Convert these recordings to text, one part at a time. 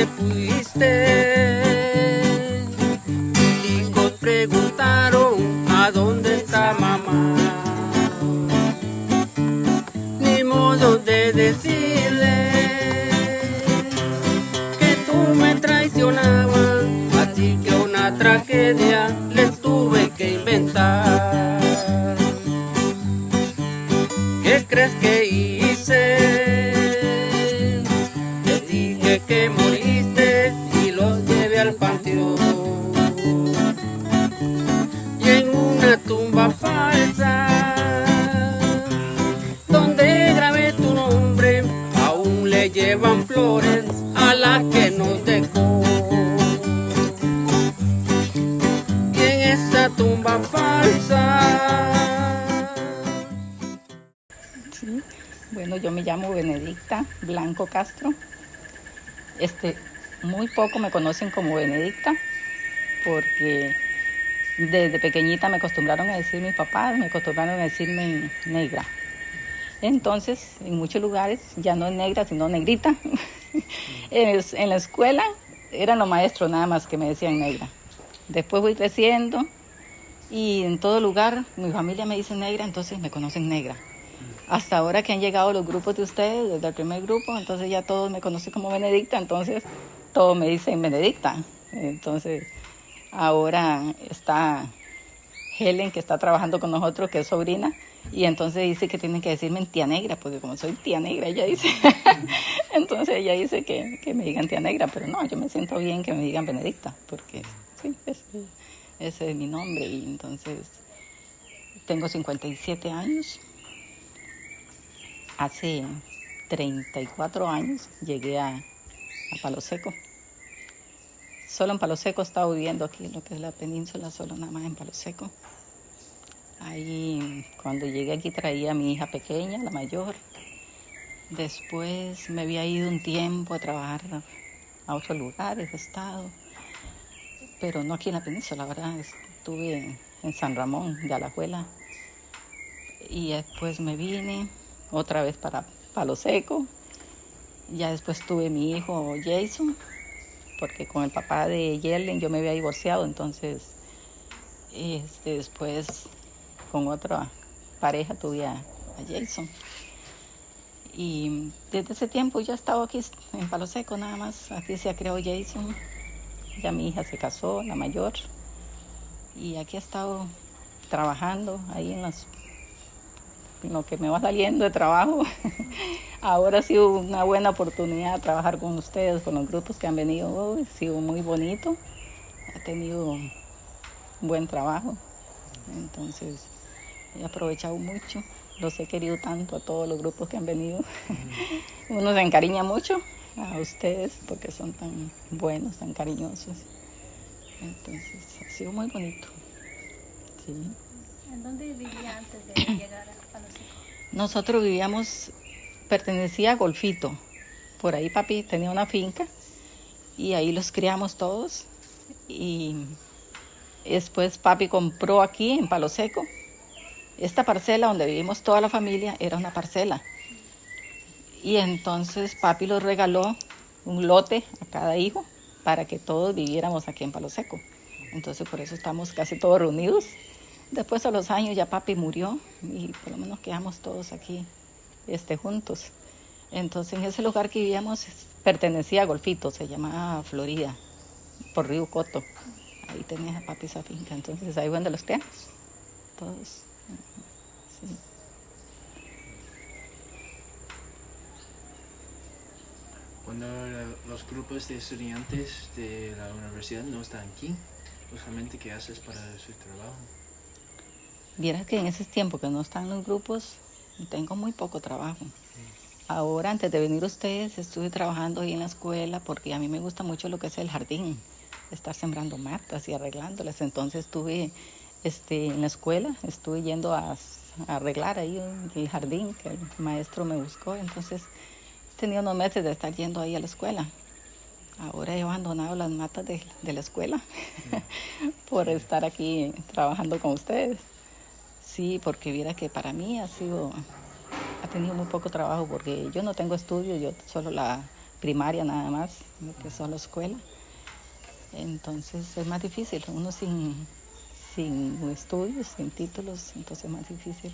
te fuiste. Chicos preguntaron a dónde está mamá. Ni modo de decirle que tú me traicionabas, así que una tragedia les tuve que inventar. ¿Qué crees que hice? Te dije que moriste y los llevé al panteón. Y en una tumba falsa, donde grabé tu nombre, aún le llevan flores a la que nos dejó. Y en esa tumba falsa. Sí, bueno, yo me llamo Benedicta Blanco Castro. Muy poco me conocen como Benedicta, porque desde pequeñita me acostumbraron a decir mis papás, me acostumbraron a decirme negra. Entonces, en muchos lugares ya no es negra, sino negrita. En la escuela eran los maestros nada más que me decían negra. Después fui creciendo y en todo lugar mi familia me dice negra, entonces me conocen negra. Hasta ahora que han llegado los grupos de ustedes, desde el primer grupo, entonces ya todos me conocen como Benedicta, entonces todos me dicen Benedicta. Entonces ahora está Helen, que está trabajando con nosotros, que es sobrina, y entonces dice que tienen que decirme tía negra, porque como soy tía negra, ella dice, entonces ella dice que me digan tía negra, pero no, yo me siento bien que me digan Benedicta, porque sí, ese es mi nombre, y entonces tengo 57 años. Hace 34 años llegué a Palo Seco. Solo en Palo Seco he estado viviendo aquí, lo que es la península, solo nada más en Palo Seco. Ahí, cuando llegué aquí traía a mi hija pequeña, la mayor. Después me había ido un tiempo a trabajar a otros lugares, he estado. Pero no aquí en la península, ¿verdad? Estuve en San Ramón de Alajuela. Y después me vine otra vez para Palo Seco. Ya después tuve mi hijo Jason, porque con el papá de Yellen yo me había divorciado, entonces después con otra pareja tuve a Jason. Y desde ese tiempo ya he estado aquí en Palo Seco nada más. Aquí se ha criado Jason, ya mi hija se casó, la mayor, y aquí he estado trabajando ahí en lo que me va saliendo de trabajo. Ahora ha sido una buena oportunidad trabajar con ustedes, con los grupos que han venido hoy. Ha sido muy bonito, ha tenido un buen trabajo. Entonces he aprovechado mucho, los he querido tanto a todos los grupos que han venido. Uno se encariña mucho a ustedes porque son tan buenos, tan cariñosos. Entonces ha sido muy bonito. Sí. ¿En dónde vivía antes de llegar a Palo Seco? Nosotros vivíamos, pertenecía a Golfito. Por ahí papi tenía una finca y ahí los criamos todos. Y después papi compró aquí en Palo Seco. Esta parcela donde vivimos toda la familia era una parcela. Y entonces papi los regaló un lote a cada hijo para que todos viviéramos aquí en Palo Seco. Entonces por eso estamos casi todos reunidos. Después a los años ya papi murió y por lo menos quedamos todos aquí juntos. Entonces en ese lugar que vivíamos pertenecía a Golfito, se llamaba Florida, por Río Coto. Ahí tenía papi esa finca, entonces ahí donde los criamos, todos. Sí. Cuando los grupos de estudiantes de la universidad no están aquí, usualmente ¿qué haces para su trabajo? Vieras que en ese tiempo que no están los grupos, tengo muy poco trabajo. Ahora, antes de venir ustedes, estuve trabajando ahí en la escuela porque a mí me gusta mucho lo que es el jardín, estar sembrando matas y arreglándolas. Entonces estuve en la escuela, estuve yendo a arreglar ahí el jardín que el maestro me buscó. Entonces tenía unos meses de estar yendo ahí a la escuela. Ahora he abandonado las matas de la escuela por estar aquí trabajando con ustedes. Sí, porque viera que para mí ha tenido muy poco trabajo porque yo no tengo estudio, yo solo la primaria nada más, lo que es solo escuela. Entonces es más difícil, uno sin estudios, sin títulos, entonces es más difícil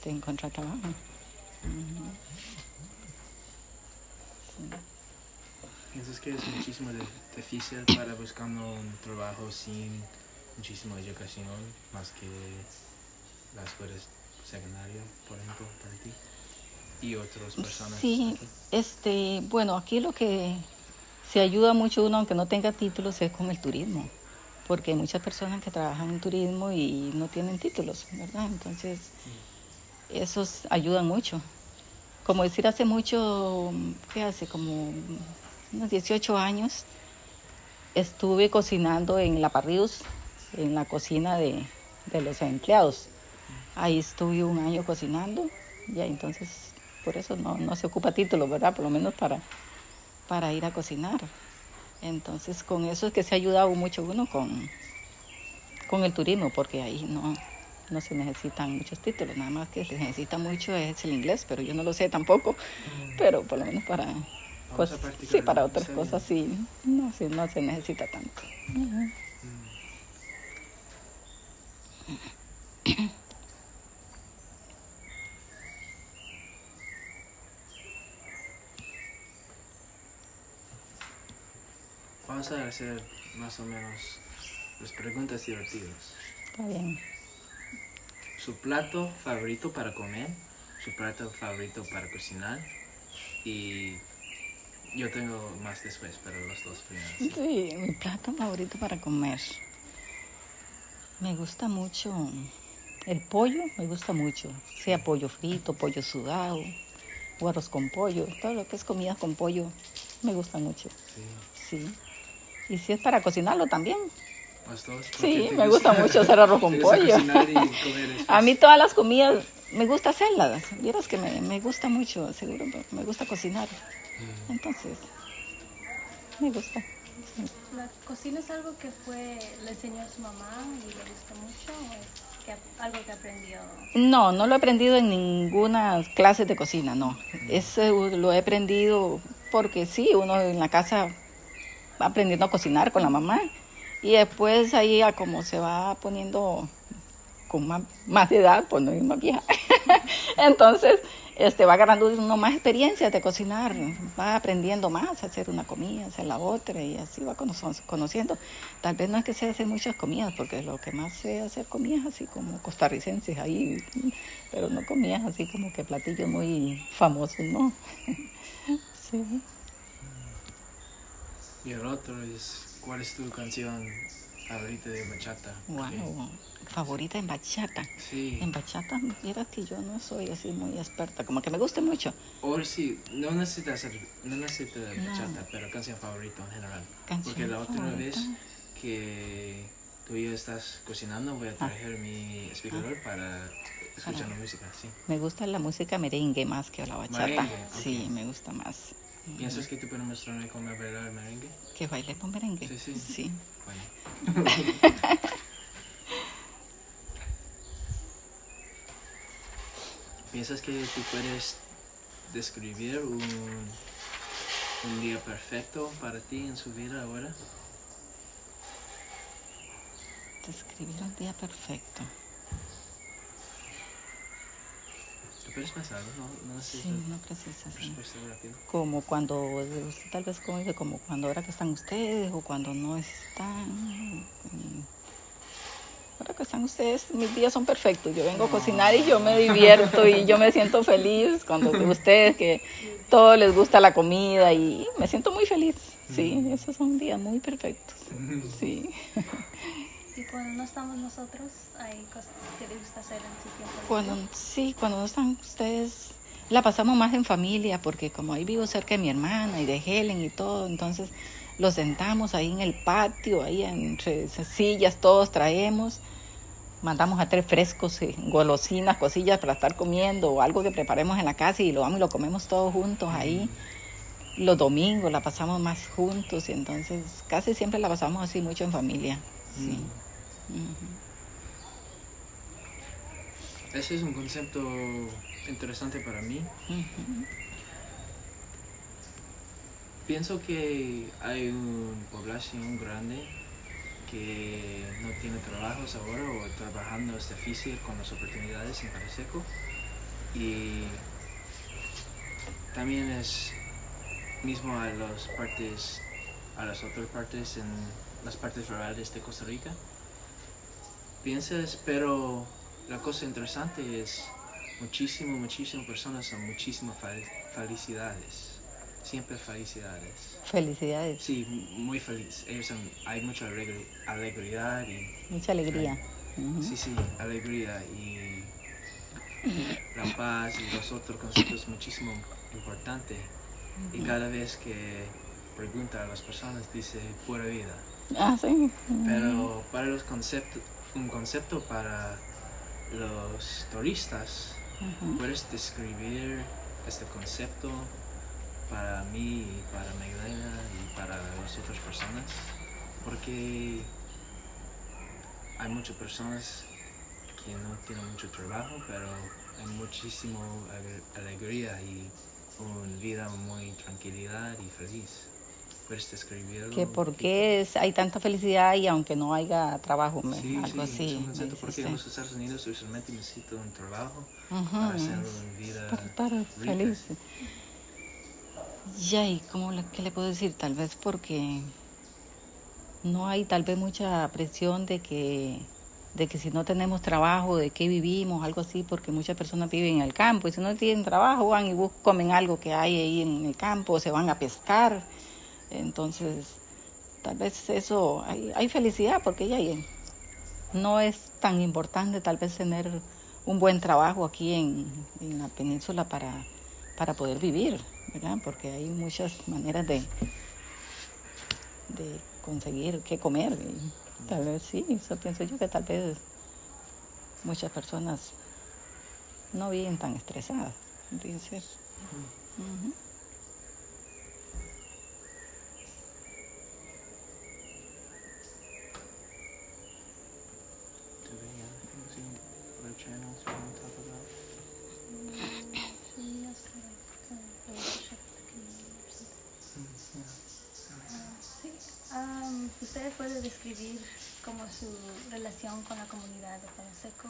encontrar trabajo. Ujú. Sí. ¿Piensas que es muchísimo difícil para buscando un trabajo sin muchísima educación, más que la escuela secundaria, por ejemplo, para ti y otras personas? Sí, Aquí? bueno, aquí lo que se ayuda mucho uno, aunque no tenga títulos, es con el turismo, porque hay muchas personas que trabajan en turismo y no tienen títulos, ¿verdad? Entonces, esos ayudan mucho. Como decir, hace mucho, ¿qué hace? Como unos 18 años, estuve cocinando en La Parrius, en la cocina de los empleados. Ahí estuve un año cocinando, ya entonces, por eso no se ocupa título, ¿verdad? Por lo menos para ir a cocinar. Entonces, con eso es que se ha ayudado mucho uno con el turismo, porque ahí no se necesitan muchos títulos, nada más que se necesita mucho es el inglés, pero yo no lo sé tampoco, pero por lo menos para Vamos a practicar, sí, para otras está cosas bien. sí, no se necesita tanto. Ujú. Vamos a hacer más o menos las preguntas divertidas. Está bien. Su plato favorito para comer, su plato favorito para cocinar, y yo tengo más después, pero los dos primeros. ¿Sí? Sí, mi plato favorito para comer. Me gusta mucho el pollo, me gusta mucho, sea pollo frito, pollo sudado, o arroz con pollo, todo lo que es comida con pollo, me gusta mucho. Sí. Sí. Y si es para cocinarlo también. ¿Los dos? ¿Por Sí, qué te me gusta mucho hacer arroz con te gusta pollo. cocinar y comer después? A mí todas las comidas me gusta hacerlas. Vieras que me gusta mucho, seguro, me gusta cocinar. Entonces, me gusta. Sí. ¿La cocina es algo que le enseñó a su mamá y le gusta mucho o es algo que aprendió? No lo he aprendido en ninguna clase de cocina, no. Lo he aprendido porque sí, uno en la casa va aprendiendo a cocinar con la mamá y después ahí a como se va poniendo con más de edad, pues no es más vieja. Entonces, va agarrando uno más experiencia de cocinar, va aprendiendo más a hacer una comida, hacer la otra y así va conociendo. Tal vez no es que sé hacer muchas comidas, porque lo que más sé hacer comidas así como costarricenses ahí, pero no comidas así como que platillos muy famosos, ¿no? Sí. Y el otro es, ¿cuál es tu canción favorita de bachata? Wow, favorita en bachata. Sí. En bachata, mira que yo no soy así muy experta, como que me guste mucho. O sí, no necesita bachata, pero canción favorita en general. Canción Porque la otra favorita. vez que tú y yo estás cocinando, voy a traer mi speaker para escuchar la música, sí. Me gusta la música merengue más que la bachata. Merengue, Sí, ok. me gusta más. ¿Piensas que tú puedes mostrarme cómo bailar merengue? ¿Que baile con merengue? Sí. Sí. Bueno. ¿Piensas que tú puedes describir un día perfecto para ti en su vida ahora? Describir un día perfecto. ¿Tú puedes pensarlo? No necesitas Sí, no precisa. Sí. respuesta rápida. Como cuando, tal vez como dice, como cuando ahora que están ustedes o cuando no están. Ahora que están ustedes, mis días son perfectos. Yo vengo a cocinar y yo me divierto y yo me siento feliz cuando ustedes que todo les gusta la comida y me siento muy feliz. Sí, esos son días muy perfectos. Sí. Y cuando no estamos nosotros, hay cosas que les gusta hacer en su tiempo libre. Cuando no están ustedes, la pasamos más en familia porque como ahí vivo cerca de mi hermana y de Helen y todo, entonces los sentamos ahí en el patio, ahí entre esas sillas, todos traemos, mandamos a traer frescos, golosinas, cosillas para estar comiendo o algo que preparemos en la casa y lo vamos y lo comemos todos juntos ahí. Los domingos la pasamos más juntos y entonces casi siempre la pasamos así mucho en familia. Sí. Ese es un concepto interesante para mí. Pienso que hay una población grande que no tiene trabajos ahora o trabajando es difícil con las oportunidades en Palo Seco. Y también es mismo a las otras partes en las partes rurales de Costa Rica. Piensas, pero la cosa interesante es muchísimas personas son muchísimas felicidades. Siempre felicidades. Felicidades. Sí, muy feliz. Hay mucha alegría y... Mucha alegría. Sí, alegría y la paz y los otros conceptos muchísimo importantes. Y cada vez que pregunta a las personas dice pura vida. Ah, sí. Pero para un concepto para los turistas, ¿puedes describir este concepto para mí y para Magdalena y para las otras personas? Porque hay muchas personas que no tienen mucho trabajo, pero hay muchísima alegría y una vida muy tranquilidad y feliz. ¿Puedes describirlo? Que por qué hay tanta felicidad y aunque no haya trabajo, algo así. Es un concepto porque en los Estados Unidos usualmente necesito un trabajo para hacer una vida para rica. feliz. Ya, ¿y qué le puedo decir? Tal vez porque no hay tal vez mucha presión de que si no tenemos trabajo, de qué vivimos, algo así, porque muchas personas viven en el campo y si no tienen trabajo van y comen algo que hay ahí en el campo, se van a pescar. Entonces, tal vez eso, hay felicidad porque ya no es tan importante tal vez tener un buen trabajo aquí en la península para poder vivir, ¿verdad? Porque hay muchas maneras de conseguir qué comer. Y tal vez sí, eso pienso yo que tal vez muchas personas no viven tan estresadas, debe ser. ¿Usted puede describir como su relación con la comunidad de Palo Seco?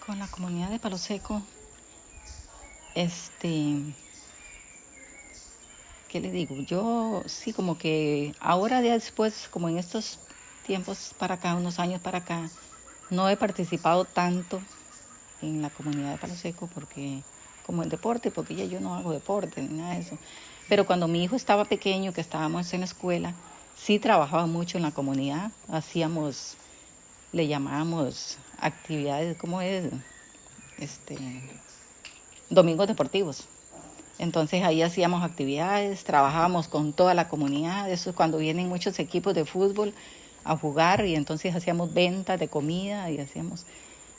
Con la comunidad de Palo Seco, ¿qué le digo? Yo sí, como que ahora ya después, como en estos tiempos para acá, unos años para acá, no he participado tanto en la comunidad de Palo Seco porque como el deporte, porque ya yo no hago deporte ni nada de eso. Pero cuando mi hijo estaba pequeño, que estábamos en la escuela, sí trabajaba mucho en la comunidad. Le llamábamos actividades, ¿cómo es? Domingos deportivos. Entonces ahí hacíamos actividades, trabajábamos con toda la comunidad. Eso es cuando vienen muchos equipos de fútbol a jugar y entonces hacíamos ventas de comida y hacíamos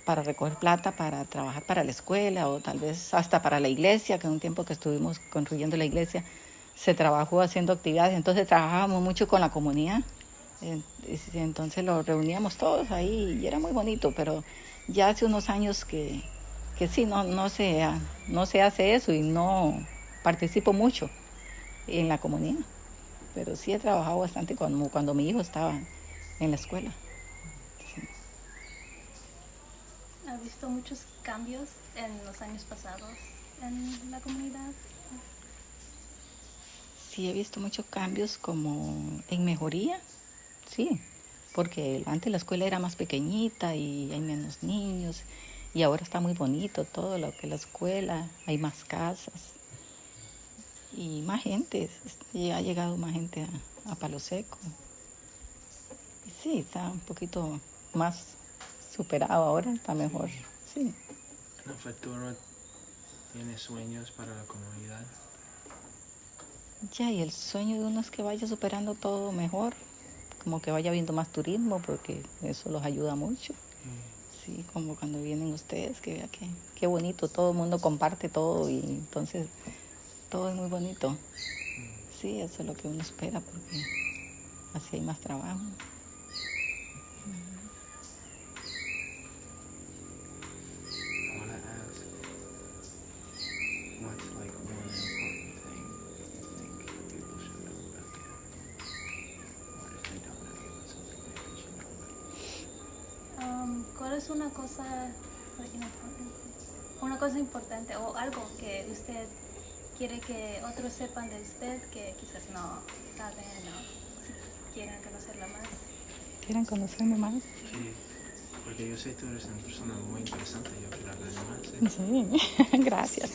para recoger plata, para trabajar para la escuela o tal vez hasta para la iglesia, que en un tiempo que estuvimos construyendo la iglesia se trabajó haciendo actividades, entonces trabajábamos mucho con la comunidad, entonces lo reuníamos todos ahí y era muy bonito, pero ya hace unos años que sí, no se hace eso y no participo mucho en la comunidad, pero sí he trabajado bastante cuando mi hijo estaba en la escuela. ¿Ha visto muchos cambios en los años pasados en la comunidad? Sí, he visto muchos cambios como en mejoría, sí, porque antes la escuela era más pequeñita y hay menos niños y ahora está muy bonito todo lo que es la escuela, hay más casas y más gente, y ha llegado más gente a Palo Seco. Y sí, está un poquito más superado ahora, está mejor, sí. ¿En el futuro tienes sueños para la comunidad? Ya, y el sueño de uno es que vaya superando todo mejor, como que vaya viendo más turismo, porque eso los ayuda mucho. Sí, como cuando vienen ustedes, que vea qué bonito, todo el mundo comparte todo y entonces todo es muy bonito. Sí, eso es lo que uno espera, porque así hay más trabajo. I want to ask, what's like one es una cosa importante o algo que usted quiere que otros sepan de usted que quizás no saben o si quieren conocerla más? ¿Quieren conocerme más? Sí, porque yo sé que tú eres una persona muy interesante, yo quiero hablar más. Sí, gracias.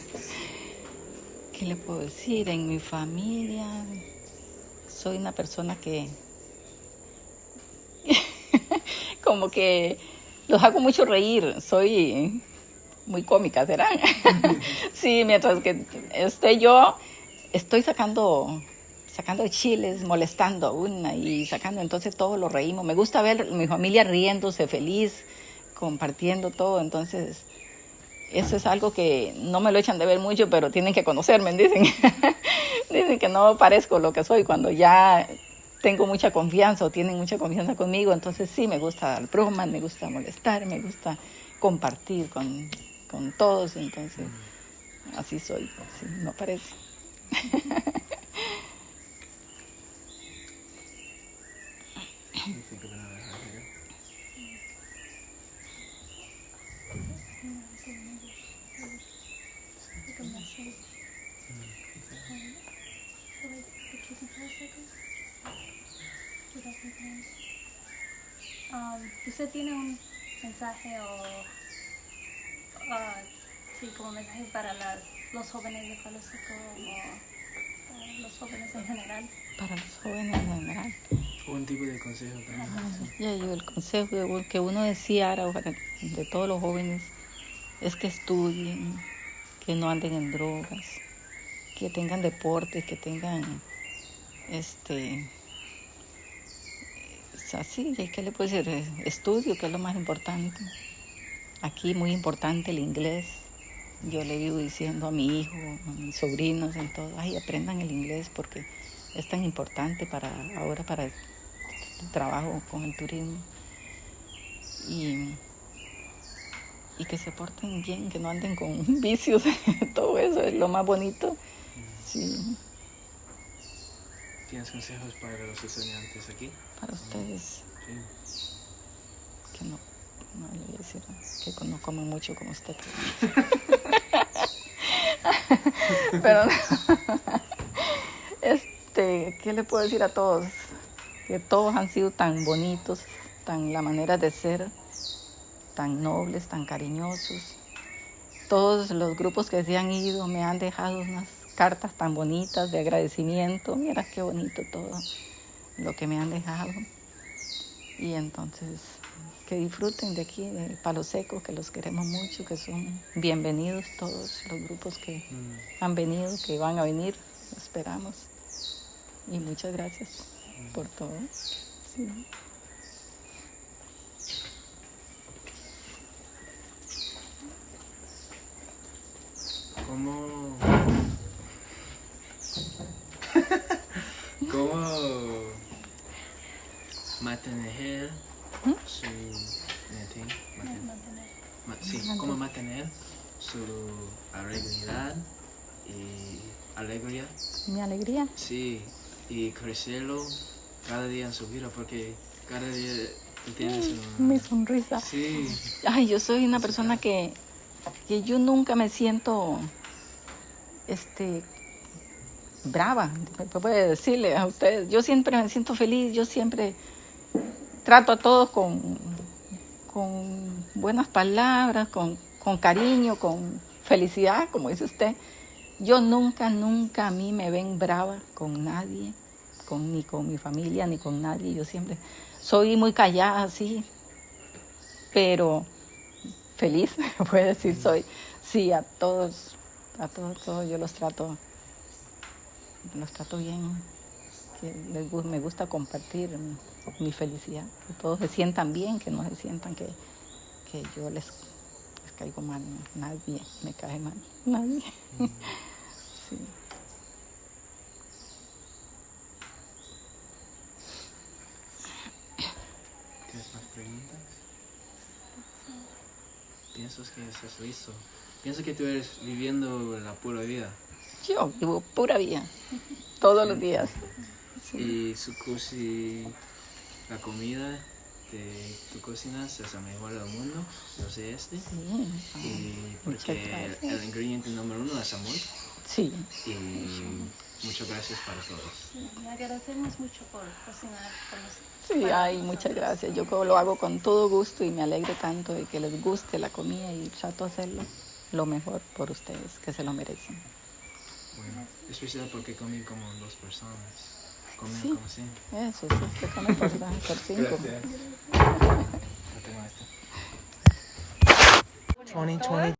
¿Qué le puedo decir? En mi familia soy una persona que como que los hago mucho reír, soy muy cómica, ¿será? Sí, mientras que yo estoy sacando chiles, molestando a una y sacando, entonces todos lo reímos. Me gusta ver mi familia riéndose, feliz, compartiendo todo, entonces eso es algo que no me lo echan de ver mucho, pero tienen que conocerme, dicen. Dicen que no parezco lo que soy cuando ya tengo mucha confianza o tienen mucha confianza conmigo, entonces sí me gusta dar bromas, me gusta molestar, me gusta compartir con todos, entonces así soy, sí, no parece. ¿Usted tiene un mensaje o sí, como mensaje para los jóvenes de Palo Seco o para los jóvenes en general? Para los jóvenes en general. Un tipo de consejo también. Ya, yo el consejo que uno decía ahora de todos los jóvenes es que estudien, que no anden en drogas, que tengan deportes, que tengan así, ¿qué le puedo decir? Estudio, que es lo más importante. Aquí muy importante el inglés. Yo le vivo diciendo a mi hijo, a mis sobrinos, en todo, aprendan el inglés porque es tan importante para el trabajo con el turismo. Y que se porten bien, que no anden con vicios, todo eso es lo más bonito. Sí. ¿Tienes consejos para los estudiantes aquí? Para ustedes, Sí. que no le voy a decir que no comen mucho como usted. Pero ¿qué le puedo decir a todos? Que todos han sido tan bonitos, la manera de ser, tan nobles, tan cariñosos. Todos los grupos que se han ido me han dejado unas cartas tan bonitas de agradecimiento. Mira qué bonito todo lo que me han dejado. Y entonces, que disfruten de aquí, de Palo Seco, que los queremos mucho, que son bienvenidos todos los grupos que han venido, que van a venir, esperamos. Y muchas gracias por todo. Sí. ¿Cómo mantener su cómo mantener su alegría y alegría? Mi alegría. Sí, y crecerlo cada día en su vida porque cada día tú tienes mi sonrisa. Sí. Ay, yo soy una persona que yo nunca me siento brava, puede decirle a ustedes. Yo siempre me siento feliz, yo siempre trato a todos con buenas palabras, con cariño, con felicidad, como dice usted. Yo nunca a mí me ven brava con nadie, ni con mi familia, ni con nadie. Yo siempre soy muy callada, sí, pero feliz, puede decir, soy. Sí, a todos yo los trato bien. Que me gusta compartir mi felicidad, que todos se sientan bien, que no se sientan que yo les caigo mal. Nadie me cae mal, nadie. Sí. ¿Tienes más preguntas? ¿Piensas que estás listo? ¿Piensas que tú eres viviendo la pura vida? Yo vivo pura vida, todos los días. Sí. Y su y la comida tu cocinas es la mejor del mundo, yo sé Sí. y Muchas porque gracias. el ingrediente número 1 es amor Sí. y muchas gracias para todos. Sí, le agradecemos mucho por cocinar con nosotros. Sí, para ay, nosotros. muchas gracias. Yo lo hago con todo gusto y me alegro tanto de que les guste la comida y trato de hacerlo lo mejor por ustedes, que se lo merecen. Bueno, especial porque comí como 2 personas. Comí Sí. como 5. Eso, sí, usted come por 5. Gracias. 2020.